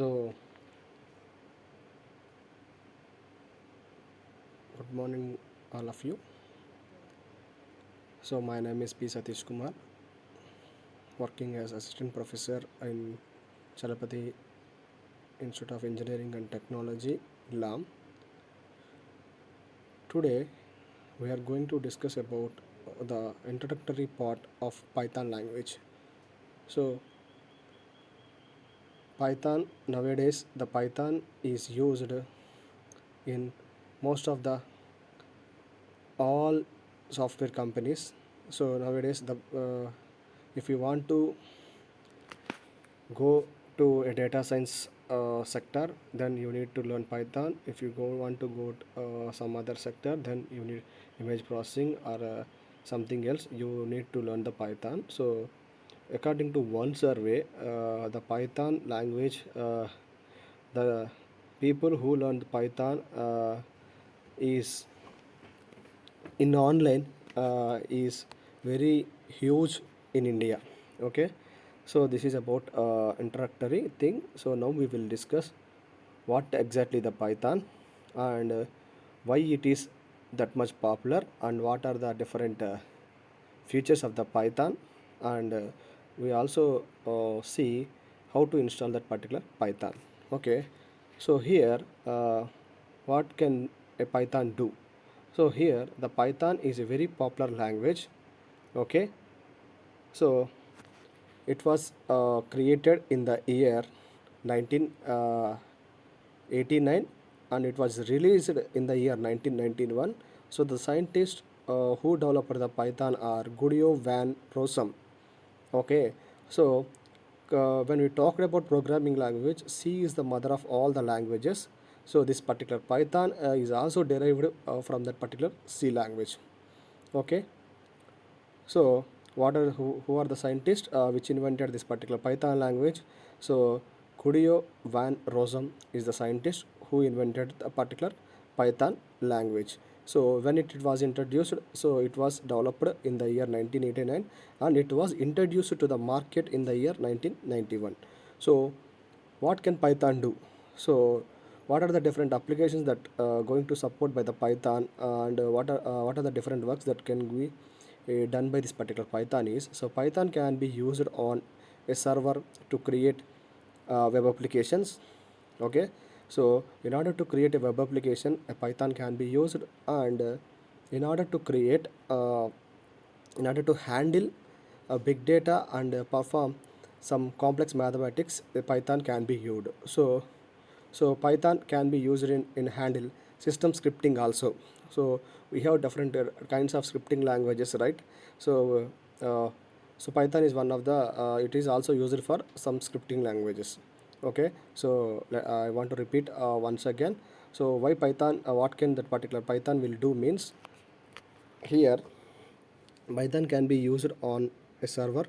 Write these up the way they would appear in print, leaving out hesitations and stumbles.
So, good morning, all of you. So, my name is P. Satish Kumar, working as assistant professor in Chalapati Institute of Engineering and Technology, LAM. Today, we are going to discuss about the introductory part of Python language. So, Python nowadays, the Python is used in most of the all software companies. So nowadays, the if you want to go to a data science sector, then you need to learn Python. If you want to go to some other sector, then you need image processing or something else, you need to learn the Python. So according to one survey, the Python language, the people who learned Python is in online is very huge in India. Okay, so this is about introductory thing. So now we will discuss what exactly the Python and why it is that much popular and what are the different features of the Python, and we also see how to install that particular Python. Okay, so here what can a Python do? So here the Python is a very popular language. Okay, so it was created in the year 1989 and it was released in the year 1991. So the scientists who developed the Python are Guido van Rossum. Okay, so when we talked about programming language, C is the mother of all the languages. So this particular Python is also derived from that particular C language. Okay, so who are the scientists which invented this particular Python language? So Guido van Rossum is the scientist who invented the particular Python language. So when it was introduced, so it was developed in the year 1989 and it was introduced to the market in the year 1991. So what can Python do? So what are the different applications that going to support by the Python, and what are the different works that can be done by this particular Python is, so Python can be used on a server to create web applications. Okay, so in order to create a web application, a Python can be used, and in order to create in order to handle big data and perform some complex mathematics, Python can be used. So Python can be used in handle system scripting also. So we have different kinds of scripting languages, right? So so Python is one of the it is also used for some scripting languages. Okay, so I want to repeat once again. So why Python, what can that particular Python will do means, here Python can be used on a server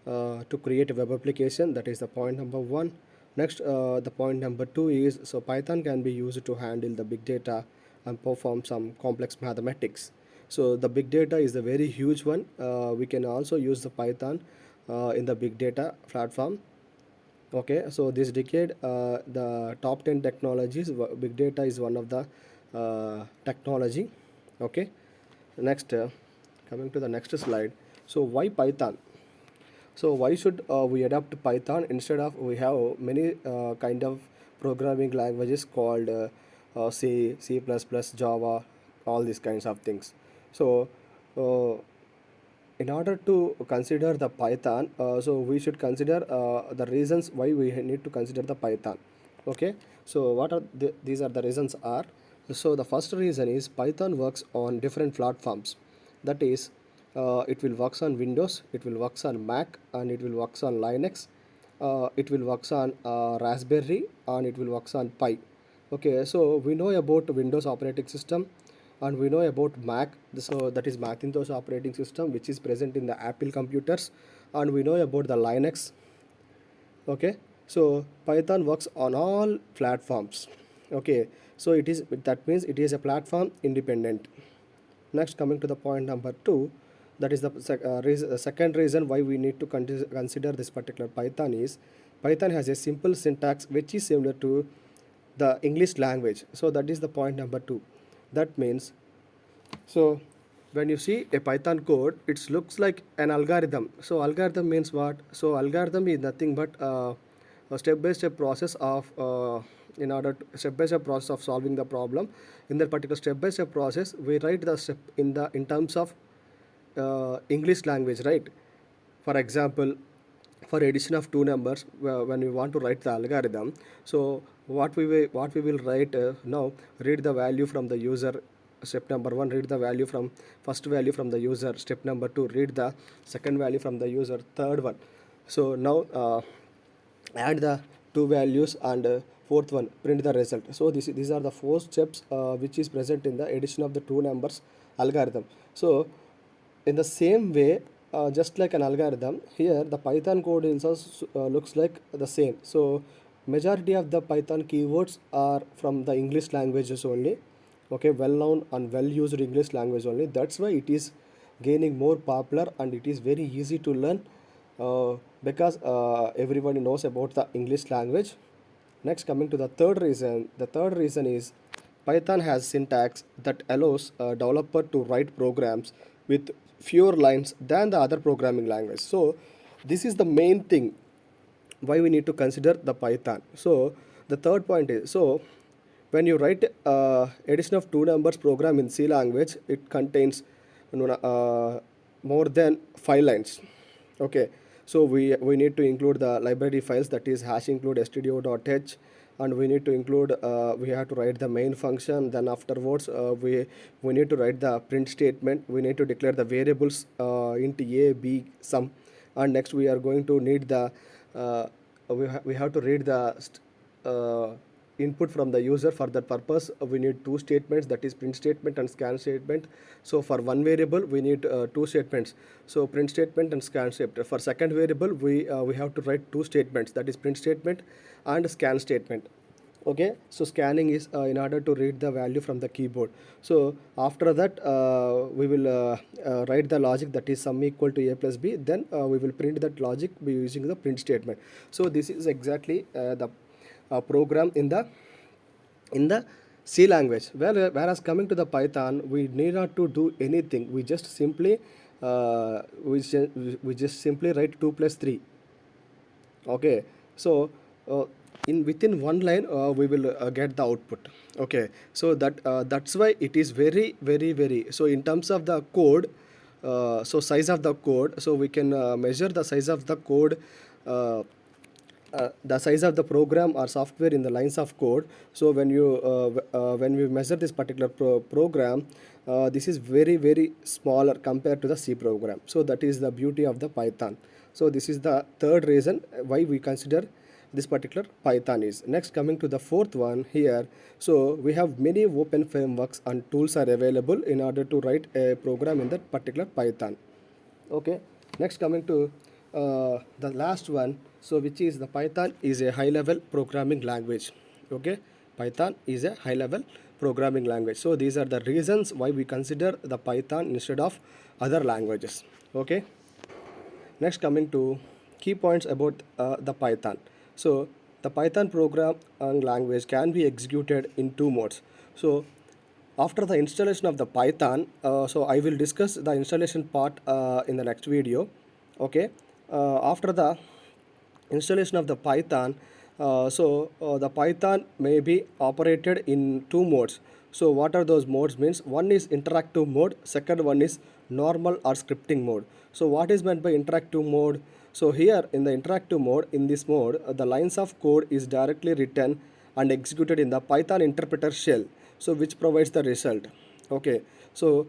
to create a web application. That is the point number one. Next, the point number two is, so Python can be used to handle the big data and perform some complex mathematics. So the big data is a very huge one. We can also use the Python in the big data platform. Okay, so this decade, the top 10 technologies, big data is one of the technology. Okay, next, coming to the next slide. So why Python? So why should we adopt Python instead of we have many kind of programming languages called C, C++, Java, all these kinds of things. So uh, in order to consider the Python, so we should consider the reasons why we need to consider the Python. Okay, so what are these are the reasons are, so the first reason is Python works on different platforms. That is, it will works on Windows, it will works on Mac, and it will works on Linux, it will works on Raspberry, and it will works on Pi. Okay, so we know about Windows operating system, and we know about Mac. So that is Macintosh operating system, which is present in the Apple computers, and we know about the Linux. Okay, so Python works on all platforms. Okay, so it is, that means it is a platform independent. Next, coming to the point number two, That is the second reason why we need to consider this particular Python is Python has a simple syntax which is similar to the English language. So that is the point number two. That means, so when you see a Python code, it looks like an algorithm. So algorithm means what? So algorithm is nothing but a step-by-step process of in order to, step-by-step process of solving the problem. In that particular step-by-step process, we write the step in terms of English language, right? For example, for addition of two numbers, when we want to write the algorithm, so what we will write now, read the value from the user. Step number one, read the value from first value from the user. Step number two, read the second value from the user. Third one, so now add the two values, and fourth one, print the result. So these are the four steps which is present in the addition of the two numbers algorithm. So in the same way, just like an algorithm, here the Python code also looks like the same. So majority of the Python keywords are from the English languages only. Okay, well known and well used English language only. That's why it is gaining more popular, and it is very easy to learn because everybody knows about the English language. Next, coming to the third reason is Python has syntax that allows a developer to write programs with fewer lines than the other programming language. So this is the main thing why we need to consider the Python. So the third point is, so when you write addition of two numbers program in C language, it contains more than 5 lines. Okay, so we need to include the library files, that is hash include stdio.h, and we need to include we have to write the main function. Then afterwards we need to write the print statement. We need to declare the variables int a, b, sum, and next we are going to need the we have to read the input from the user. For that purpose we need two statements, that is print statement and scan statement. So for one variable we need two statements, so print statement and scan statement. For second variable we have to write two statements, that is print statement and scan statement. Okay, so scanning is in order to read the value from the keyboard. So after that we will write the logic, that is sum equal to a plus b, then we will print that logic by using the print statement. So this is exactly the program in the C language. Whereas coming to the Python, we need not to do anything. We just simply we just simply write 2 plus 3. Okay, so uh, in within one line we will get the output. Okay, so that's why it is very, so in terms of the code, so size of the code, so we can measure the size of the code, the size of the program or software in the lines of code. So when we measure this particular program, this is very smaller compared to the C program. So that is the beauty of the Python. So this is the third reason why we consider this particular Python is. Next, coming to the fourth one here, so we have many open frameworks and tools are available in order to write a program in that particular Python. Okay, next coming to the last one, so which is the Python is a high level programming language. Okay, Python is a high level programming language. So these are the reasons why we consider the Python instead of other languages. Okay, next coming to key points about the Python. So the Python program and language can be executed in two modes. So after the installation of the Python, so I will discuss the installation part in the next video. Okay, after the installation of the Python, the Python may be operated in two modes. So what are those modes means? One is interactive mode, second one is normal or scripting mode. So what is meant by interactive mode? So here in the interactive mode, in this mode, the lines of code is directly written and executed in the Python interpreter shell, so which provides the result. Okay, so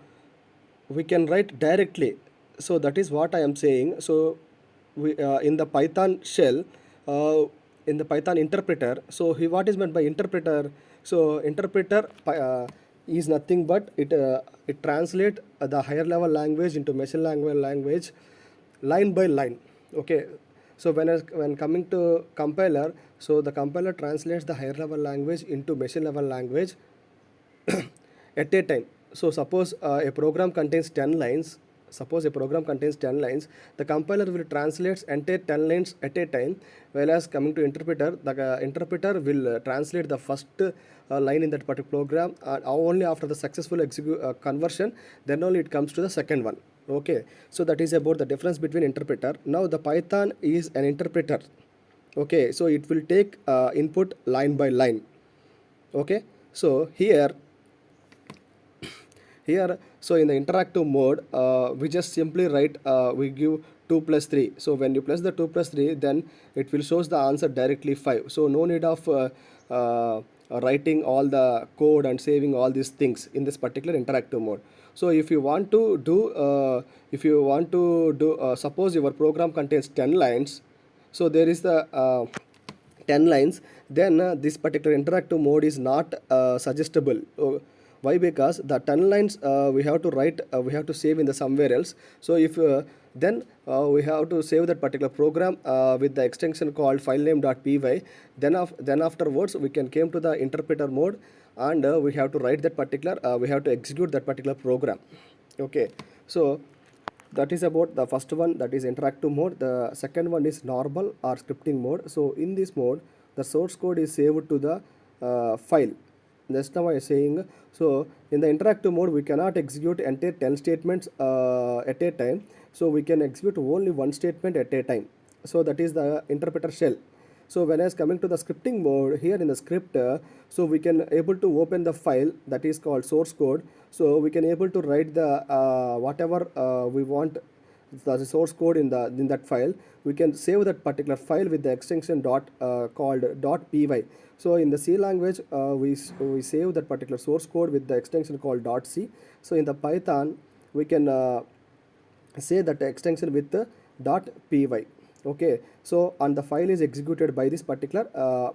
we can write directly. So that is what I am saying. So we in the Python shell, uh, in the Python interpreter. So what is meant by interpreter? So interpreter is nothing but it translate the higher level language into machine language line by line. Okay, so when coming to compiler, so the compiler translates the higher level language into machine level language at a time. So suppose a program contains 10 lines. suppose a program contains 10 lines, the compiler will translate entire 10 lines at a time, whereas coming to interpreter, the interpreter will translate the first line in that particular program, and only after the successful conversion, then only it comes to the second one. Okay, so that is about the difference between interpreter. Now the Python is an interpreter. Okay, so it will take input line by line. Okay, so here so in the interactive mode, we just simply write, we give 2 plus 3. So when you press the 2 plus 3, then it will shows the answer directly 5. So no need of writing all the code and saving all these things in this particular interactive mode. So if you want to do suppose your program contains 10 lines, so there is the 10 lines, then this particular interactive mode is not suggestible. Why? Because the 10 lines we have to write, we have to save in the somewhere else. So if then we have to save that particular program with the extension called filename.py. Then afterwards we can came to the interpreter mode, and we have to write that particular, we have to execute that particular program. Okay, so that is about the first one, that is interactive mode. The second one is normal or scripting mode. So in this mode, the source code is saved to the file. Just now I was saying, so in the interactive mode we cannot execute entire 10 statements at a time, so we can execute only one statement at a time. So that is the interpreter shell. So when I was coming to the scripting mode, here in the script, so we can able to open the file that is called source code. So we can able to write the whatever we want, the source code in that file. We can save that particular file with the extension called .py. So in the C language, we save that particular source code with the extension called .c. So in the Python, we can say that extension with the .py. Okay, so and the file is executed by this particular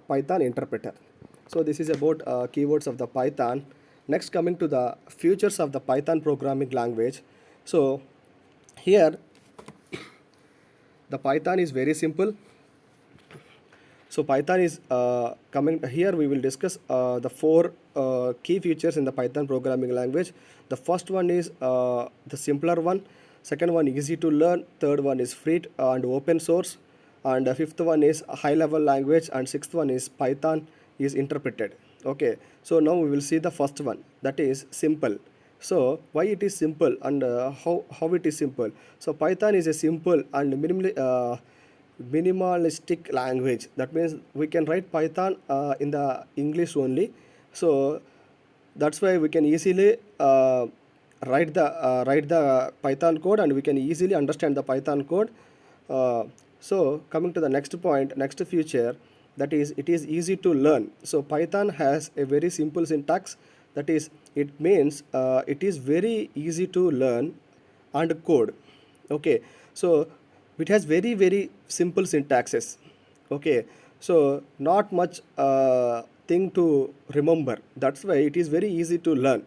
Python interpreter. So this is about keywords of the Python. Next, coming to the features of the Python programming language. So here the Python is very simple. So Python is coming here, we will discuss the 4 key features in the Python programming language. The first one is the simpler one, second one easy to learn, third one is free and open source, and the fifth one is a high level language, and sixth one is Python is interpreted. Okay, so now we will see the first one, that is simple. So why it is simple, and how it is simple? So Python is a simple and minimalistic language. That means we can write Python in the English only. So that's why we can easily write the Python code, and we can easily understand the Python code. So coming to the next point, next feature, that is it is easy to learn. So Python has a very simple syntax, that is it means it is very easy to learn and code. Okay, so it has very simple syntaxes. Okay, so not much thing to remember, that's why it is very easy to learn.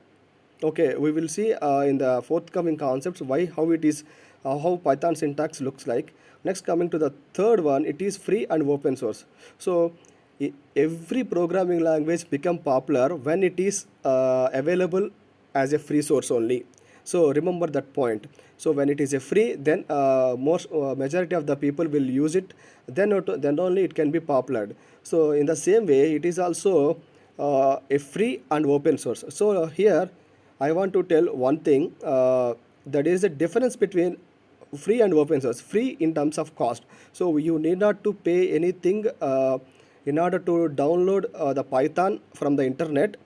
Okay, we will see in the forthcoming concepts how it is, how Python syntax looks like. Next, coming to the third one, it is free and open source. So every programming language become popular when it is available as a free source only. So remember that point. So when it is a free, then most majority of the people will use it, then only it can be popular. So in the same way, it is also a free and open source. So here I want to tell one thing, that is the difference between free and open source. Free in terms of cost, so you need not to pay anything in order to download the Python from the internet.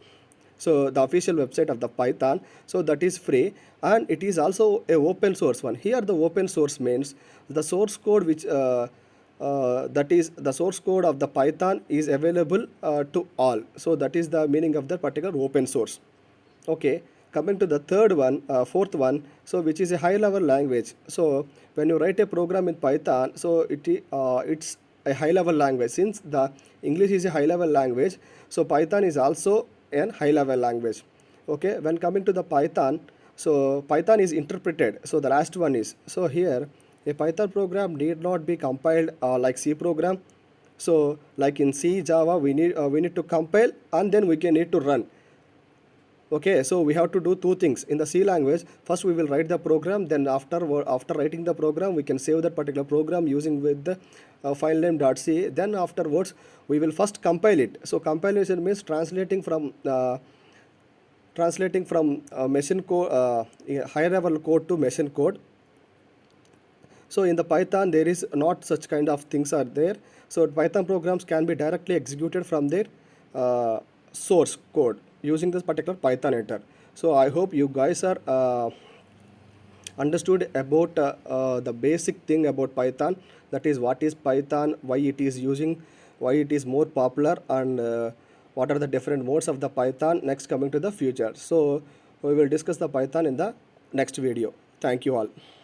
So the official website of the Python, so that is free, and it is also a open source one. Here the open source means the source code which that is the source code of the Python is available to all. So that is the meaning of that particular open source. Okay, coming to the third one, fourth one, so which is a high level language. So when you write a program in Python, so it's a high level language. Since the English is a high level language, so Python is also a high level language. Okay, when coming to the Python, so Python is interpreted. So the last one is, so here a Python program need not be compiled like C program. So like in C, Java, we need to compile and then we can need to run. Okay, so we have to do two things in the C language. First we will write the program, then after writing the program we can save that particular program using with the file name .c. Then afterwards we will first compile it. So compilation means translating from machine code, higher level code to machine code. So in the Python, there is not such kind of things are there. So Python programs can be directly executed from their uh, source code using this particular Python editor. So I hope you guys are understood about the basic thing about Python. That is what is Python, why it is using, why it is more popular, and what are the different modes of the Python next coming to the future. So we will discuss the Python in the next video. Thank you all.